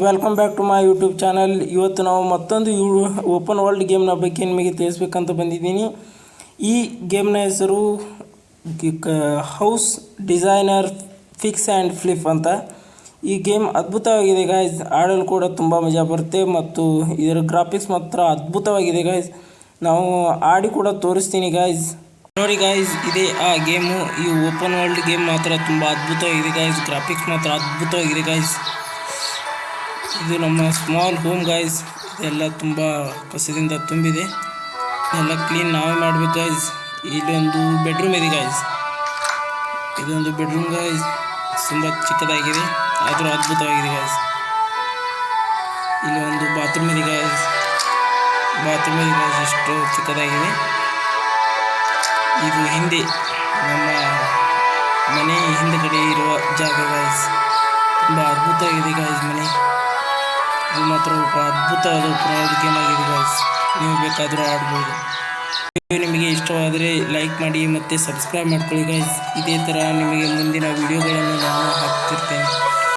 Welcome back to my YouTube channel. ಇವತ್ತು ನಾವು ಮತ್ತೊಂದು ಓಪನ್ ವರ್ಲ್ಡ್ ಗೇಮ್ನ ಬಗ್ಗೆ ನಿಮಗೆ ತಿಳಿಸ್ಬೇಕಂತ ಬಂದಿದ್ದೀನಿ. ಈ ಗೇಮ್ನ ಹೆಸರು house designer fix and flip ಅಂತ. ಈ ಗೇಮ್ ಅದ್ಭುತವಾಗಿದೆ ಗಾಯ್ಸ್, ಆಡಲು ಕೂಡ ತುಂಬ ಮಜಾ ಬರುತ್ತೆ ಮತ್ತು ಇದರ ಗ್ರಾಫಿಕ್ಸ್ ಮಾತ್ರ ಅದ್ಭುತವಾಗಿದೆ ಗಾಯ್ಸ್. ನಾವು ಆಡಿ ಕೂಡ ತೋರಿಸ್ತೀನಿ ಗಾಯ್ಸ್. ನೋಡಿ ಗಾಯ್ಸ್, ಇದೇ ಆ ಗೇಮು. ಈ ಓಪನ್ ವರ್ಲ್ಡ್ ಗೇಮ್ ಮಾತ್ರ ತುಂಬ ಅದ್ಭುತವಾಗಿದೆ ಗಾಯ್ಸ್, ಗ್ರಾಫಿಕ್ಸ್ ಮಾತ್ರ ಅದ್ಭುತವಾಗಿದೆ ಗಾಯ್ಸ್. ಇದು ನಮ್ಮ ಸ್ಮಾಲ್ ಹೋಮ್ ಗಾಯ್ಸ್. ಇದೆಲ್ಲ ತುಂಬ ಕಸದಿಂದ ತುಂಬಿದೆ, ಎಲ್ಲ ಕ್ಲೀನ್ ನಾವೇ ಮಾಡಬೇಕು ಗಾಯ್ಸ್. ಇಲ್ಲೊಂದು ಬೆಡ್ರೂಮ್ ಇದೆ ಗಾಯ್ಸ್, ಇದೊಂದು ಬೆಡ್ರೂಮ್ ಗಾಯ್ಸ್. ತುಂಬ ಚಿಕ್ಕದಾಗಿದೆ ಆದರೂ ಅದ್ಭುತವಾಗಿದೆ ಗಾಯ್ಸ್. ಇಲ್ಲಿ ಒಂದು ಬಾತ್ರೂಮ್ ಇದೆ ಗಾಯ್ಸ್, ಎಷ್ಟು ಚಿಕ್ಕದಾಗಿದೆ. ಇದು ಹಿಂದೆ ನಮ್ಮ ಮನೆ ಹಿಂದುಗಡೆ ಇರುವ ಜಾಗ ಗಾಯ್ಸ್. ತುಂಬ ಅದ್ಭುತವಾಗಿದೆ ಗಾಯ್ಸ್ ಮನೆ. ಇದು ಮಾತ್ರ ಅದ್ಭುತವಾದ ಓಪನ್ ಗೇಮ್ ಆಗಿದೆ ಗಾಯ್ಸ್. ನೀವು ಬೇಕಾದರೂ ಆಡ್ಬೋದು. ನಿಮಗೆ ಇಷ್ಟವಾದರೆ ಲೈಕ್ ಮಾಡಿ ಮತ್ತು ಸಬ್ಸ್ಕ್ರೈಬ್ ಮಾಡ್ಕೊಳ್ಳಿ ಗಾಯ್ಸ್. ಇದೇ ಥರ ನಿಮಗೆ ಮುಂದಿನ ವಿಡಿಯೋಗಳನ್ನು ನಾನು ಹಾಕ್ತಿರ್ತೇನೆ.